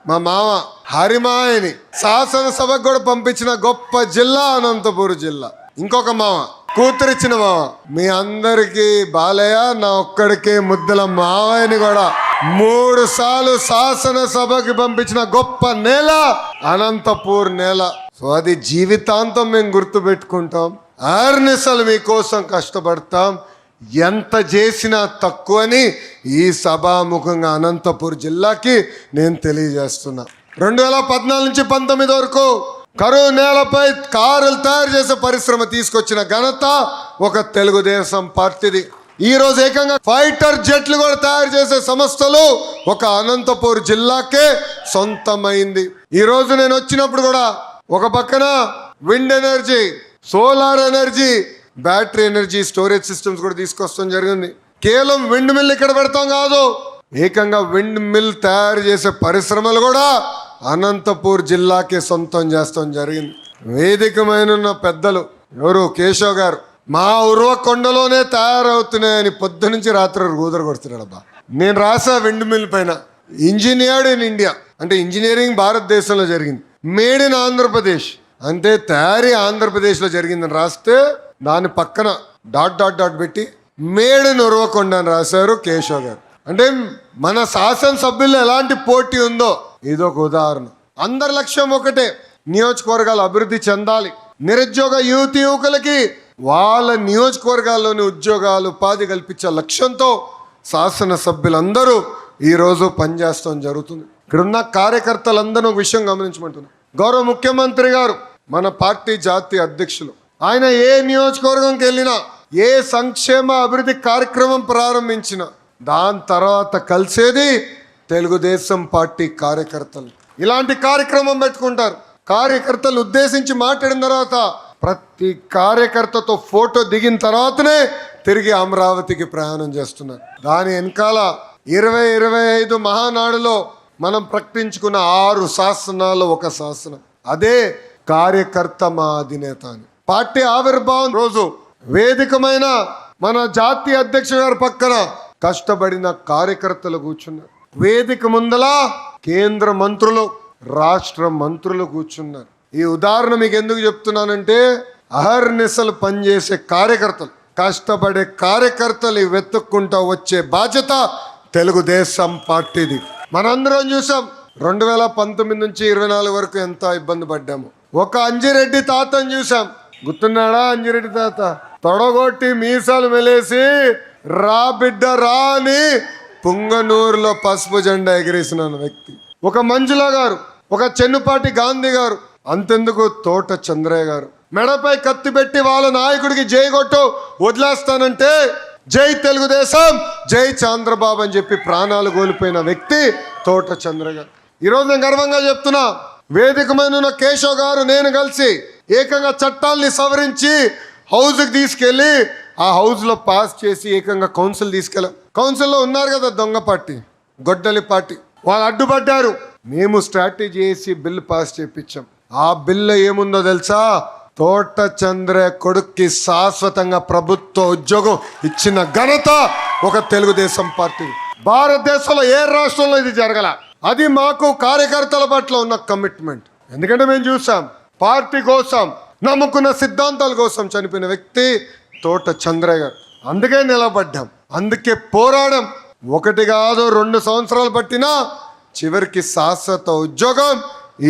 మా మామ హరిమాయని శాసనసభకు కూడా పంపించిన గొప్ప జిల్లా అనంతపురం జిల్లా. ఇంకొక మామ కూతురిచ్చిన మామ. మీ అందరికీ బాలయ్య నా ఒక్కడికే ముద్దల మావయ్యని కూడా 3 సార్లు శాసనసభకి పంపించిన గొప్ప నేల అనంతపూర్ నేల. సో అది జీవితాంతం మేము గుర్తు పెట్టుకుంటాం. ఆర్నిసలు మీకోసం కష్టపడతాం. ఎంత చేసినా తక్కువని ఈ సభాముఖంగా అనంతపూర్ జిల్లాకి నేను తెలియజేస్తున్నా. 2014 నుంచి 19 వరకు కరువు నేలపై కారులు తయారు చేసే పరిశ్రమ తీసుకొచ్చిన ఘనత ఒక తెలుగుదేశం పార్టీది. ఈ రోజు ఏకంగా ఫైటర్ జెట్లు కూడా తయారు చేసే సంస్థలు ఒక అనంతపూర్ జిల్లాకే సొంతమైంది. ఈ రోజు నేను వచ్చినప్పుడు కూడా ఒక పక్కన wind energy, solar energy, battery energy storage systems కూడా తీసుకొస్తాం జరిగింది. కేవలం విండ్ మిల్ ఇక్కడ పెడతాం కాదు, ఏకంగా విండ్ మిల్ తయారు చేసే పరిశ్రమలు కూడా అనంతపూర్ జిల్లాకి సొంతం చేస్తాం జరిగింది. వేదికమైన పెద్దలు ఎవరు కేశవ్ గారు మా ఉర్వకొండలోనే తయారవుతున్నాయని పొద్దు నుంచి రాత్రి రూదరు కొడుతున్నాడు. అబ్బా నేను రాసా విండ్ మిల్ పైన ఇంజనీర్డ్ ఇన్ ఇండియా అంటే ఇంజనీరింగ్ భారతదేశంలో జరిగింది, మేడ్ ఇన్ ఆంధ్రప్రదేశ్ అంటే తయారీ ఆంధ్రప్రదేశ్లో జరిగిందని రాస్తే దాని పక్కన డాట్ డాట్ డాట్ పెట్టి మేడ్ ఇన్ ఉర్వకొండ అని రాశారు కేశవ్ గారు. అంటే మన శాసనసభ్యుల్లో ఎలాంటి పోటీ ఉందో ఇదొక ఉదాహరణ. అందరి లక్ష్యం ఒకటే, నియోజకవర్గాలు అభివృద్ధి చెందాలి. నిరుద్యోగ యువకులకి వాళ్ళ నియోజకవర్గాల్లోని ఉద్యోగాలు ఉపాధి కల్పించే లక్ష్యంతో శాసనసభ్యులందరూ ఈరోజు పనిచేస్తాం జరుగుతుంది. ఇక్కడున్న కార్యకర్తలందరూ ఒక విషయం గమనించమంటున్నారు. గౌరవ ముఖ్యమంత్రి గారు మన పార్టీ జాతీయ అధ్యక్షులు, ఆయన ఏ నియోజకవర్గంకి వెళ్ళినా ఏ సంక్షేమ అభివృద్ధి కార్యక్రమం ప్రారంభించినా దాని తర్వాత కలిసేది తెలుగుదేశం పార్టీ కార్యకర్తలు. ఇలాంటి కార్యక్రమం పెట్టుకుంటారు. కార్యకర్తలు ఉద్దేశించి మాట్లాడిన తర్వాత ప్రతి కార్యకర్తతో ఫోటో దిగిన తర్వాతనే తిరిగి అమరావతికి ప్రయాణం చేస్తున్నారు. దాని వెనకాల 2025 మహానాడులో మనం ప్రకటించుకున్న 6 శాసనాలు ఒక శాసనం, అదే కార్యకర్త మా అధినేత అని. పార్టీ ఆవిర్భావం రోజు వేదికమైన మన జాతీయ అధ్యక్షుడు గారి పక్కన కష్టపడిన కార్యకర్తలు కూర్చున్నారు. వేదిక ముందల కేంద్ర మంత్రులు, రాష్ట్ర మంత్రులు కూర్చున్నారు. ఈ ఉదాహరణ మీకు ఎందుకు చెప్తున్నానంటే అహర్నిశలు పనిచేసే కార్యకర్తలు, కష్టపడే కార్యకర్తలు వెతుక్కుంటూ వచ్చే బాధ్యత తెలుగుదేశం పార్టీది. మనందరం చూసాం 2019 నుంచి 24 వరకు ఎంత ఇబ్బంది పడ్డాము. ఒక అంజిరెడ్డి తాతని చూసాం, గుర్తున్నాడా? అంజిరెడ్డి తాత తొడగొట్టి మీసాలు మెలేసి రా బిడ్డ రా అని పుంగనూరులో పసుపు జెండా ఎగిరేసిన వ్యక్తి. ఒక మంజుల గారు, ఒక చెన్నుపాటి గాంధీ గారు, అంతెందుకు తోట చంద్రయ్య గారు మెడపై కత్తి పెట్టి వాళ్ళ నాయకుడికి జై కొట్టు వదిలేస్తానంటే జై తెలుగుదేశం, జై చంద్రబాబు అని చెప్పి ప్రాణాలు కోల్పోయిన వ్యక్తి తోట చంద్రయ్య గారు. ఈరోజు నేను గర్వంగా చెప్తున్నా, వేదికమైన కేశవ్ గారు నేను కలిసి ఏకంగా చట్టాల్ని సవరించి హౌస్కి తీసుకెళ్ళి ఆ హౌస్లో పాస్ చేసి ఏకంగా కౌన్సిల్ తీసుకెళ్ళాం. కౌన్సిల్లో ఉన్నారు కదా దొంగ పార్టీ, గొడ్డలి పార్టీ, వాళ్ళు అడ్డుపడ్డారు. మేము స్ట్రాటజీ చేసి బిల్లు పాస్ చేయించాం. ఆ బిల్లు ఏముందో తెలుసా? తోట చంద్రయ్య కొడుక్కి శాశ్వతంగా ప్రభుత్వ ఉద్యోగం ఇచ్చిన ఘనత ఒక తెలుగుదేశం పార్టీ. భారతదేశంలో ఏ రాష్ట్రంలో ఇది జరగల. అది మాకు కార్యకర్తల పట్ల ఉన్న కమిట్మెంట్. ఎందుకంటే మేము చూసాం, పార్టీ కోసం నమ్ముకున్న సిద్ధాంతాల కోసం చనిపోయిన వ్యక్తి తోట చంద్రయ్య గారు. అందుకే నిలబడ్డాం, అందుకే పోరాడం. 1 కాదు 2 సంవత్సరాలు పట్టినా చివరికి శాశ్వత ఉద్యోగం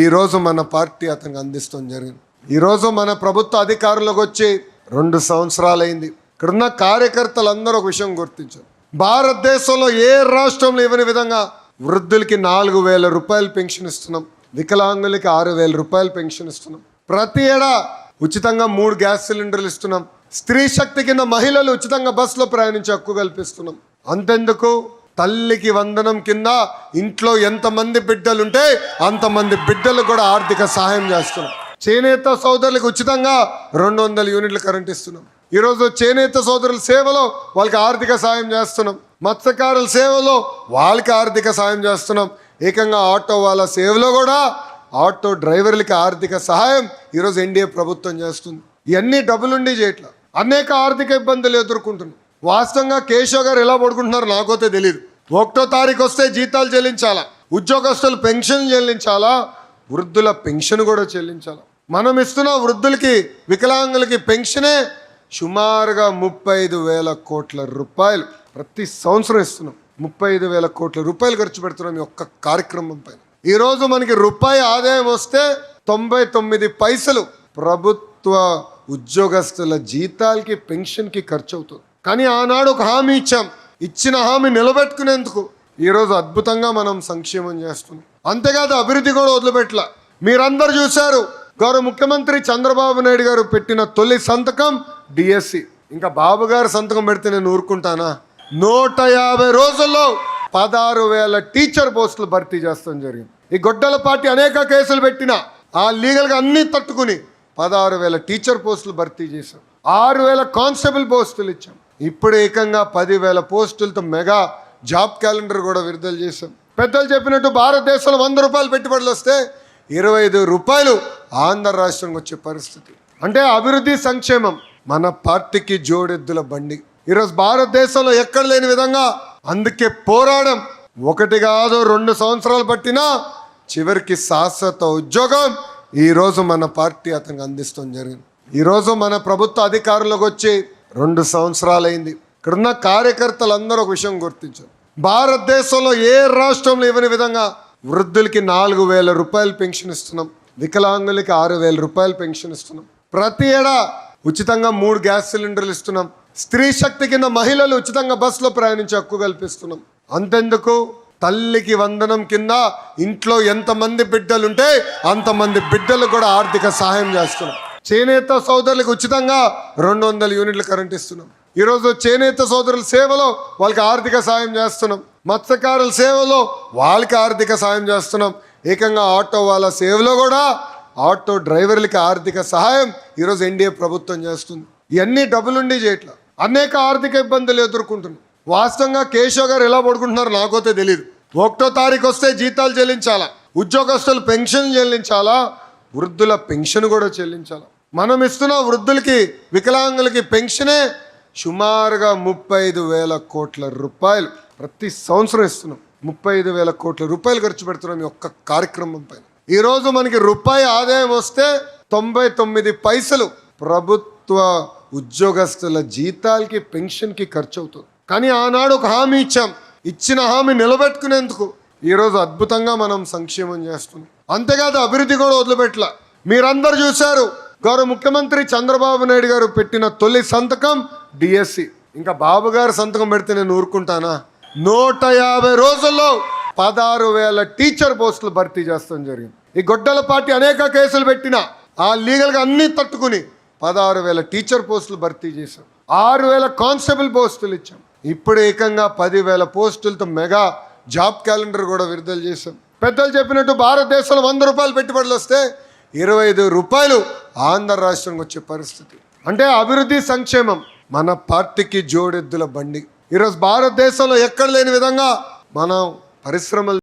ఈరోజు మన పార్టీ అతనికి అందిస్తాం జరిగింది. ఈరోజు మన ప్రభుత్వ అధికారంలోకి వచ్చి 2 సంవత్సరాలైంది. ఇక్కడున్న కార్యకర్తలందరూ ఒక విషయం గుర్తించారు. భారతదేశంలో ఏ రాష్ట్రంలో ఇవ్వని విధంగా వృద్ధులకి 4,000 రూపాయలు పెన్షన్ ఇస్తున్నాం, వికలాంగులకి 6,000 రూపాయలు పెన్షన్ ఇస్తున్నాం. ప్రతి ఏడా ఉచితంగా 3 గ్యాస్ సిలిండర్లు ఇస్తున్నాం. స్త్రీ శక్తి కింద మహిళలు ఉచితంగా బస్సులో ప్రయాణించే హక్కు కల్పిస్తున్నాం. అంతెందుకు, తల్లికి వందనం కింద ఇంట్లో ఎంతమంది బిడ్డలుంటే అంతమంది బిడ్డలు కూడా ఆర్థిక సహాయం చేస్తున్నాం. చేనేత సోదరులకు ఉచితంగా 200 యూనిట్ల కరెంట్ ఇస్తున్నాం. ఈరోజు చేనేత సోదరుల సేవలో వాళ్ళకి ఆర్థిక సాయం చేస్తున్నాం. మత్స్యకారుల సేవలో వాళ్ళకి ఆర్థిక సాయం చేస్తున్నాం. ఏకంగా ఆటో వాళ్ళ సేవలో కూడా ఆటో డ్రైవర్లకి ఆర్థిక సహాయం ఈరోజు ఎన్డీఏ ప్రభుత్వం చేస్తుంది. ఇవన్నీ డబ్బులుండి చేయట్లా, అనేక ఆర్థిక ఇబ్బందులు ఎదుర్కొంటున్నాం. వాస్తవంగా కేశవ్ గారు ఎలా పడుకుంటున్నారు నాకైతే తెలియదు. 1వ తారీఖు వస్తే జీతాలు చెల్లించాలా, ఉద్యోగస్తులు పెన్షన్ చెల్లించాలా, వృద్ధుల పెన్షన్ కూడా చెల్లించాలా. మనం ఇస్తున్న వృద్ధులకి, వికలాంగులకి పెన్షనే సుమారుగా 35,000 కోట్ల రూపాయలు ప్రతి సంవత్సరం ఇస్తున్నాం. 35,000 కోట్ల రూపాయలు ఖర్చు పెడుతున్నాం ఈ ఒక్క కార్యక్రమం పైన. ఈరోజు మనకి రూపాయి ఆదాయం వస్తే 99 పైసలు ప్రభుత్వ ఉద్యోగస్తుల జీతాలకి, పెన్షన్కి ఖర్చు అవుతుంది. కానీ ఆనాడు ఒక హామీ ఇచ్చాం. ఇచ్చిన హామీ నిలబెట్టుకునేందుకు ఈరోజు అద్భుతంగా మనం సంక్షేమం చేస్తున్నాం. అంతేకాదు అభివృద్ధి కూడా వదిలిపెట్టల. మీరందరూ చూశారు, గౌరవ ముఖ్యమంత్రి చంద్రబాబు నాయుడు గారు పెట్టిన తొలి సంతకం డిఎస్సి. ఇంకా బాబు గారు సంతకం పెడితే నేను ఊరుకుంటానా? 150 రోజుల్లో 16,000 టీచర్ పోస్టులు భర్తీ చేస్తాం జరిగింది. ఈ గొడ్డల పార్టీ అనేక కేసులు పెట్టినా ఆ లీగల్గా అన్ని తట్టుకుని 16,000 టీచర్ పోస్టులు భర్తీ చేశాం. 6,000 కానిస్టేబుల్ పోస్టులు ఇచ్చాం. ఇప్పుడు ఏకంగా 10,000 పోస్టులతో మెగా జాబ్ క్యాలెండర్ కూడా విడుదల చేశాం. పెద్దలు చెప్పినట్టు భారతదేశంలో 100 రూపాయలు పెట్టుబడులు వస్తే 25 రూపాయలు ఆంధ్ర రాష్ట్రంకి వచ్చే పరిస్థితి. అంటే అభివృద్ధి, సంక్షేమం మన పార్టీకి జోడెద్దుల బండి. ఈరోజు భారతదేశంలో ఎక్కడ లేని విధంగా అందుకే పోరాడం. 1 కాదు 2 సంవత్సరాలు పట్టినా చివరికి శాశ్వత ఉద్యోగం ఈరోజు మన పార్టీ అతనికి అందిస్తాం జరిగింది. ఈరోజు మన ప్రభుత్వ అధికారంలోకి వచ్చి 2 సంవత్సరాలైంది. ఇక్కడున్న కార్యకర్తలందరూ ఒక విషయం గుర్తించారు. భారతదేశంలో ఏ రాష్ట్రంలో ఇవ్వని విధంగా వృద్ధులకి 4,000 రూపాయలు పెన్షన్ ఇస్తున్నాం, వికలాంగులకి 6,000 రూపాయలు పెన్షన్ ఇస్తున్నాం. ప్రతి ఏడా ఉచితంగా 3 గ్యాస్ సిలిండర్లు ఇస్తున్నాం. స్త్రీ శక్తి కింద మహిళలు ఉచితంగా బస్సులో ప్రయాణించే హక్కు కల్పిస్తున్నాం. అంతెందుకు, తల్లికి వందనం కింద ఇంట్లో ఎంతమంది బిడ్డలుంటే అంతమంది బిడ్డలు కూడా ఆర్థిక సహాయం చేస్తున్నాం. చేనేత సోదరులకు ఉచితంగా 200 యూనిట్లు కరెంట్ ఇస్తున్నాం. ఈరోజు చేనేత సోదరుల సేవలో వాళ్ళకి ఆర్థిక సాయం చేస్తున్నాం. మత్స్యకారుల సేవలో వాళ్ళకి ఆర్థిక సాయం చేస్తున్నాం. ఏకంగా ఆటో వాళ్ళ సేవలో కూడా ఆటో డ్రైవర్లకి ఆర్థిక సహాయం ఈరోజు ఎన్డీఏ ప్రభుత్వం చేస్తుంది. ఇవన్నీ డబ్బులుండి చేయట్లా, అనేక ఆర్థిక ఇబ్బందులు ఎదుర్కొంటున్నాం. వాస్తవంగా కేశవ్ గారు ఎలా పడుకుంటున్నారో నాకైతే తెలియదు. 1వ తారీఖు వస్తే జీతాలు చెల్లించాలా, ఉద్యోగస్తులు పెన్షన్ చెల్లించాలా, వృద్ధుల పెన్షన్ కూడా చెల్లించాలా. మనం ఇస్తున్న వృద్ధులకి, వికలాంగులకి పెన్షనే సుమారుగా 35,000 కోట్ల రూపాయలు ప్రతి సంవత్సరం ఇస్తున్నాం. 35,000 కోట్ల రూపాయలు ఖర్చు పెడుతున్నాం ఈ ఒక్క కార్యక్రమం పైన. ఈరోజు మనకి రూపాయి ఆదాయం వస్తే 99 పైసలు ప్రభుత్వ ఉద్యోగస్తుల జీతాలకి, పెన్షన్కి ఖర్చు అవుతుంది. కానీ ఆనాడు ఒక హామీ ఇచ్చాం. ఇచ్చిన హామీ నిలబెట్టుకునేందుకు ఈరోజు అద్భుతంగా మనం సంక్షేమం చేస్తున్నాం. అంతేకాదు అభివృద్ధి కూడా వదిలిపెట్టల. మీరందరూ చూశారు, గౌరవ ముఖ్యమంత్రి చంద్రబాబు నాయుడు గారు పెట్టిన తొలి సంతకం డిఎస్సి. ఇంకా బాబు గారు సంతకం పెడితే నేను ఊరుకుంటానా? 150 రోజుల్లో 16,000 టీచర్ పోస్టులు భర్తీ చేస్తాం జరిగింది. ఈ గొడ్డల పార్టీ అనేక కేసులు పెట్టినా ఆ లీగల్గా అన్ని తట్టుకుని 16,000 టీచర్ పోస్టులు భర్తీ చేశాం. 6,000 కానిస్టేబుల్ పోస్టులు ఇచ్చాం. ఇప్పుడు ఏకంగా 10,000 పోస్టులతో మెగా జాబ్ క్యాలెండర్ కూడా విడుదల చేశాం. పెద్దలు చెప్పినట్టు భారతదేశంలో 100 రూపాయలు పెట్టుబడులు వస్తే 25 రూపాయలు ఆంధ్ర రాష్ట్రంకి వచ్చే పరిస్థితి. అంటే అభివృద్ధి, సంక్షేమం మన పార్టీకి జోడెద్దుల బండి. ఈరోజు భారతదేశంలో ఎక్కడ లేని విధంగా మనం పరిశ్రమలు